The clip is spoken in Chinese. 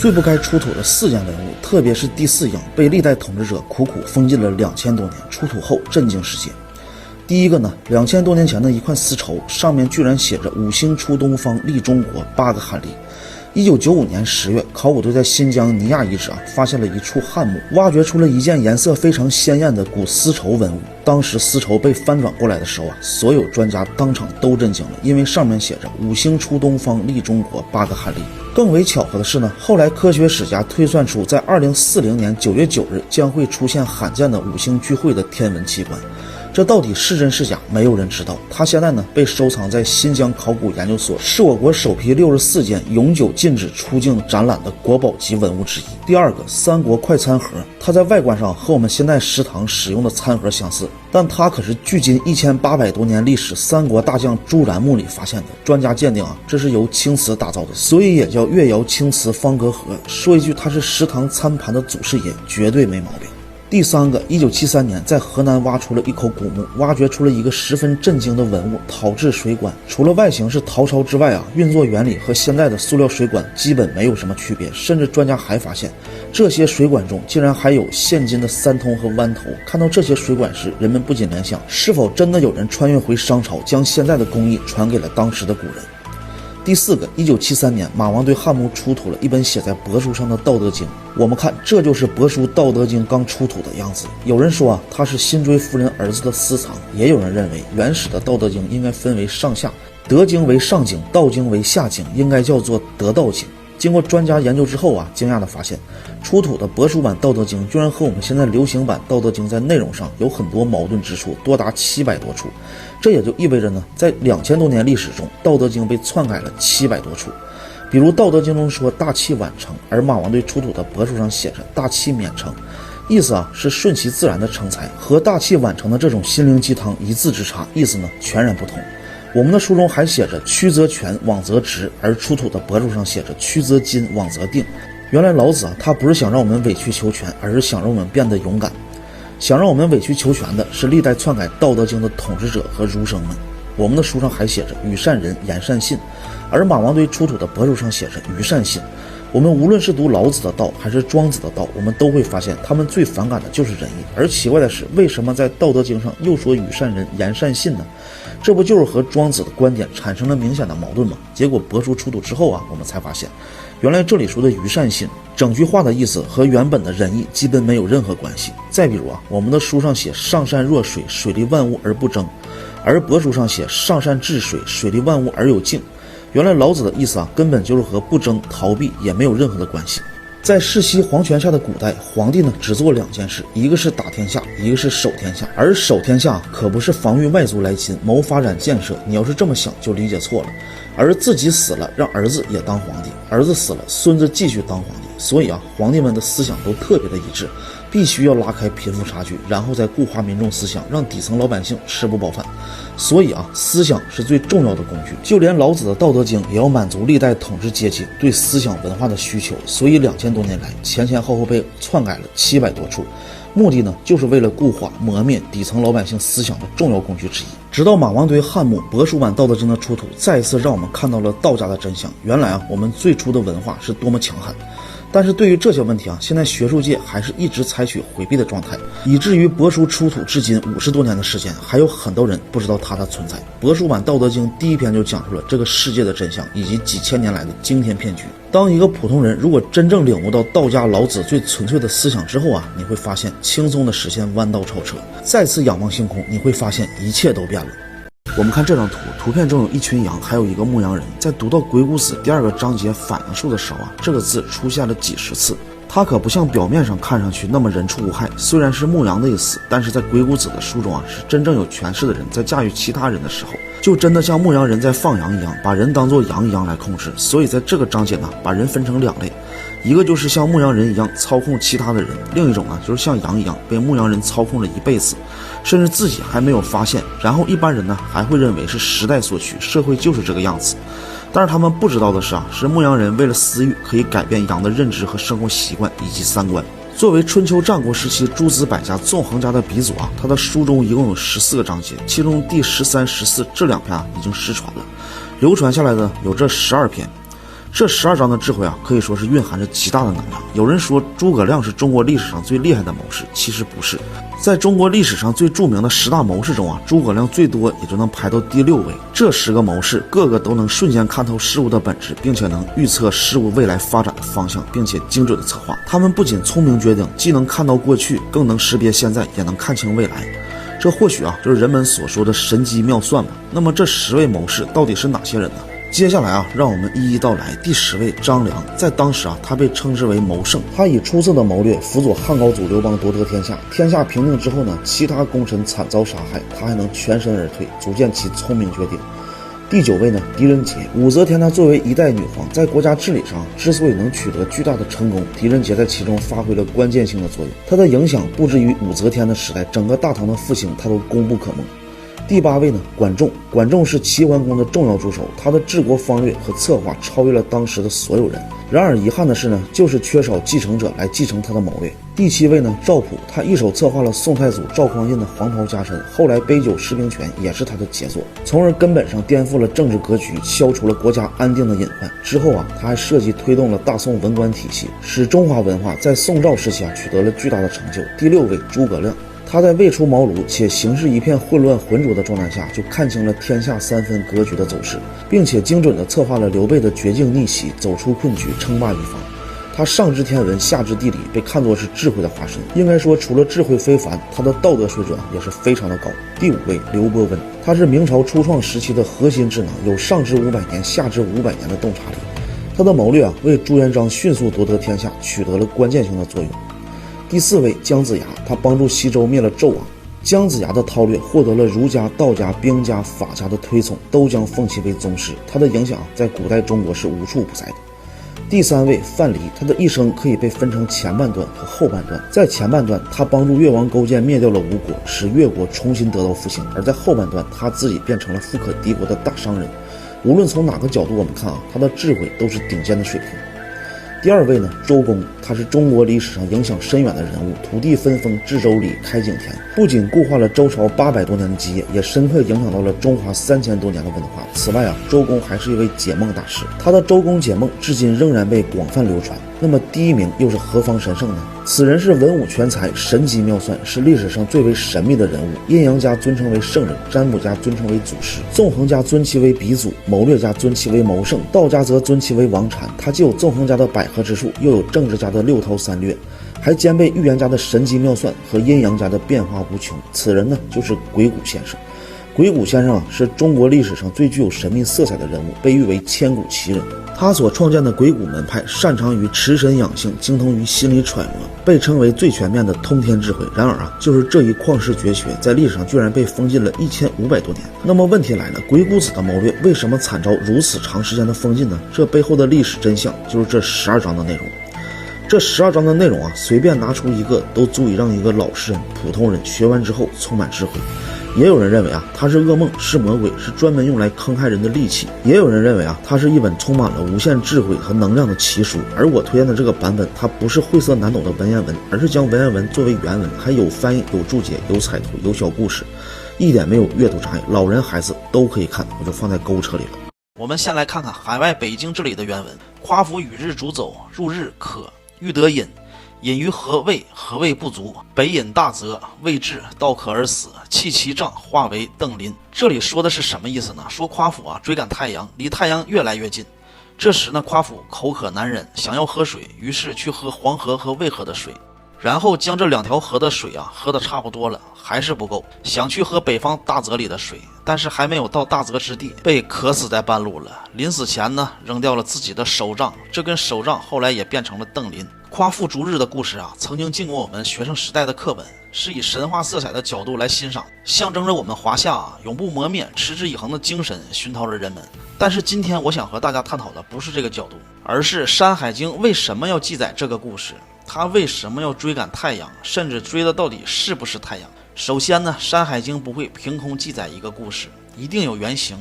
最不该出土的4件文物，特别是第4样被历代统治者苦苦封禁了2000多年，出土后震惊世界。第一个呢，2000多年前的一块丝绸，上面居然写着5星出东方，利中国8个汉历。1995年10月，考古队在新疆尼亚遗址发现了一处汉墓，挖掘出了一件颜色非常鲜艳的古丝绸文物。当时丝绸被翻转过来的时候所有专家当场都震惊了，因为上面写着5星出东方，利中国8个汉历。更为巧合的是呢，后来科学史家推算出，在2040年9月9日将会出现罕见的5星聚会的天文奇观。这到底是真是假，没有人知道。它现在呢被收藏在新疆考古研究所，是我国首批64件永久禁止出境展览的国宝级文物之一。第二个，三国快餐盒，它在外观上和我们现在食堂使用的餐盒相似，但它可是距今1800多年历史三国大将朱然墓里发现的。专家鉴定这是由青瓷打造的，所以也叫越窑青瓷方格盒。说一句，它是食堂餐盘的祖师爷，绝对没毛病。第三个，1973年在河南挖出了一口古墓，挖掘出了一个十分震惊的文物——陶制水管。除了外形是陶烧之外运作原理和现在的塑料水管基本没有什么区别。甚至专家还发现，这些水管中竟然还有现今的3通和弯头。看到这些水管时，人们不禁联想，是否真的有人穿越回商朝，将现在的工艺传给了当时的古人？第四个，1973年马王堆汉墓出土了一本写在帛书上的《道德经》。我们看，这就是帛书《道德经》刚出土的样子。有人说它是辛追夫人儿子的私藏，也有人认为原始的《道德经》应该分为上下，德经为上经，道经为下经，应该叫做德道经。经过专家研究之后惊讶地发现，出土的帛书版《道德经》居然和我们现在流行版《道德经》在内容上有很多矛盾之处，多达700多处。这也就意味着呢，在2000多年历史中，《道德经》被篡改了700多处。比如《道德经》中说大器晚成，而马王堆出土的帛书上写着大器免成，意思是顺其自然的成才，和大器晚成的这种心灵鸡汤一字之差，意思呢全然不同。我们的书中还写着曲则全，枉则直，而出土的帛书上写着曲则金，枉则定。原来老子他不是想让我们委曲求全，而是想让我们变得勇敢。想让我们委曲求全的是历代篡改《道德经》的统治者和儒生们。我们的书上还写着与善人，言善信，而马王堆出土的帛书上写着与善信。我们无论是读老子的道还是庄子的道，我们都会发现他们最反感的就是仁义。而奇怪的是，为什么在《道德经》上又说与善人，言善信呢？这不就是和庄子的观点产生了明显的矛盾吗？结果帛书出土之后我们才发现，原来这里说的与善信整句话的意思和原本的仁义基本没有任何关系。再比如我们的书上写上善若水，水利万物而不争，而帛书上写上善治水，水利万物而有敬。原来老子的意思根本就是和不争逃避也没有任何的关系。在世袭皇权下的古代，皇帝呢只做2件事，一个是打天下，一个是守天下。而守天下可不是防御外族来侵，谋发展建设，你要是这么想就理解错了。而自己死了，让儿子也当皇帝，儿子死了，孙子继续当皇帝。所以皇帝们的思想都特别的一致，必须要拉开贫富差距，然后再固化民众思想，让底层老百姓吃不饱饭。所以思想是最重要的工具，就连老子的《道德经》也要满足历代统治阶级对思想文化的需求。所以2000多年来，前后被篡改了700多处，目的呢就是为了固化磨灭底层老百姓思想的重要工具之一。直到马王堆汉墓帛书版《道德经》的出土，再一次让我们看到了道家的真相。原来我们最初的文化是多么强悍。但是对于这些问题现在学术界还是一直采取回避的状态，以至于帛书出土至今50多年的时间，还有很多人不知道它的存在。帛书版《道德经》第一篇就讲出了这个世界的真相，以及几千年来的惊天骗局。当一个普通人如果真正领悟到道家老子最纯粹的思想之后你会发现轻松的实现弯道超车。再次仰望星空，你会发现一切都变了。我们看这张图，图片中有一群羊，还有一个牧羊人。在读到《鬼谷子》第2个章节反应术的时候这个字出现了几十次。它可不像表面上看上去那么人畜无害，虽然是牧羊的意思，但是在鬼谷子的书中是真正有权势的人在驾驭其他人的时候，就真的像牧羊人在放羊一样，把人当作羊一样来控制。所以在这个章节把人分成2类，一个就是像牧羊人一样操控其他的人，另一种就是像羊一样被牧羊人操控了一辈子，甚至自己还没有发现，然后一般人还会认为是时代所趋，社会就是这个样子。但是他们不知道的是牧羊人为了私欲可以改变羊的认知和生活习惯以及三观。作为春秋战国时期诸子百家纵横家的鼻祖他的书中一共有14个章节，其中第13、14这2篇已经失传了，流传下来的有这12篇。这12章的智慧啊，可以说是蕴含着极大的能量。有人说诸葛亮是中国历史上最厉害的谋士，其实不是。在中国历史上最著名的10大谋士中啊，诸葛亮最多也就能排到第6位。这10个谋士个个都能瞬间看透事物的本质，并且能预测事物未来发展的方向，并且精准的策划。他们不仅聪明绝顶，既能看到过去，更能识别现在，也能看清未来。这或许啊，就是人们所说的神机妙算吧。那么这10位谋士到底是哪些人呢？接下来啊，让我们一一道来。第10位张良，在当时啊，他被称之为谋圣。他以出色的谋略辅佐汉高祖刘邦夺得天下。天下平定之后呢，其他功臣惨遭杀害，他还能全身而退，足见其聪明绝顶。第9位呢，狄仁杰。武则天她作为一代女皇，在国家治理上之所以能取得巨大的成功，狄仁杰在其中发挥了关键性的作用。他的影响不至于武则天的时代，整个大唐的复兴他都功不可没。第8位呢，管仲。管仲是齐桓公的重要助手，他的治国方略和策划超越了当时的所有人。然而遗憾的是呢，就是缺少继承者来继承他的谋略。第7位呢，赵普。他一手策划了宋太祖赵匡胤的黄袍加身，后来杯酒释兵权也是他的杰作，从而根本上颠覆了政治格局，消除了国家安定的隐患。之后啊，他还设计推动了大宋文官体系，使中华文化在宋赵时期啊取得了巨大的成就。第6位诸葛亮。他在未出茅庐且形势一片混乱浑浊的状态下，就看清了天下3分格局的走势，并且精准地策划了刘备的绝境逆袭，走出困局，称霸一方。他上知天文，下知地理，被看作是智慧的化身。应该说，除了智慧非凡，他的道德水准也是非常的高。第5位刘伯温，他是明朝初创时期的核心智能，有上至500年，下至500年的洞察力。他的谋略啊，为朱元璋迅速夺得天下取得了关键性的作用。第4位姜子牙，他帮助西周灭了纣王。姜子牙的韬略获得了儒家、道家、兵家、法家的推崇，都将奉其为宗师。他的影响在古代中国是无处不在的。第3位范蠡，他的一生可以被分成前半段和后半段。在前半段，他帮助越王勾践灭掉了吴国，使越国重新得到复兴；而在后半段，他自己变成了富可敌国的大商人。无论从哪个角度我们看啊，他的智慧都是顶尖的水平。第2位呢，周公。他是中国历史上影响深远的人物，土地分封、治周礼、开井田，不仅固化了周朝800多年的基业，也深刻影响到了中华3000多年的文化。此外啊，周公还是一位解梦大师，他的周公解梦至今仍然被广泛流传。那么第1名又是何方神圣呢？此人是文武全才，神机妙算，是历史上最为神秘的人物。阴阳家尊称为圣人，占卜家尊称为祖师，纵横家尊其为鼻祖，谋略家尊其为谋圣，道家则尊其为王禅。他既有纵横家的百合之术，又有政治家的6韬3略，还兼备预言家的神机妙算和阴阳家的变化无穷。此人呢，就是鬼谷先生。鬼谷先生啊，是中国历史上最具有神秘色彩的人物，被誉为千古奇人。他所创建的鬼谷门派擅长于持神养性，精通于心理揣摩，被称为最全面的通天智慧。然而啊，就是这一旷世绝学，在历史上居然被封禁了1500多年。那么问题来了，鬼谷子的谋略为什么惨遭如此长时间的封禁呢？这背后的历史真相就是这12章的内容。这12章的内容啊，随便拿出一个都足以让一个老实人、普通人学完之后充满智慧。也有人认为啊，它是噩梦，是魔鬼，是专门用来坑害人的利器；也有人认为啊，它是一本充满了无限智慧和能量的奇书。而我推荐的这个版本，它不是晦涩难懂的文言文，而是将文言文作为原文，还有翻译、有注解、有彩图、有小故事，一点没有阅读障碍，老人孩子都可以看，我就放在购物车里了。我们先来看看海外北京这里的原文：夸父与日逐走，入日渴，欲得饮。饮于何谓？何谓不足？北饮大则未至，道渴而死，弃其杖，化为邓林。这里说的是什么意思呢？说夸父啊追赶太阳，离太阳越来越近。这时呢，夸父口渴难忍，想要喝水，于是去喝黄河和渭河的水，然后将这2条河的水啊喝得差不多了，还是不够，想去喝北方大泽里的水，但是还没有到大泽之地，被渴死在半路了。临死前呢，扔掉了自己的手杖，这根手杖后来也变成了邓林。夸父逐日的故事啊，曾经进过我们学生时代的课本，是以神话色彩的角度来欣赏，象征着我们华夏啊永不磨灭、持之以恒的精神，熏陶着人们。但是今天我想和大家探讨的不是这个角度，而是《山海经》为什么要记载这个故事，它为什么要追赶太阳，甚至追的到底是不是太阳。首先呢，《山海经》不会凭空记载一个故事，一定有原型。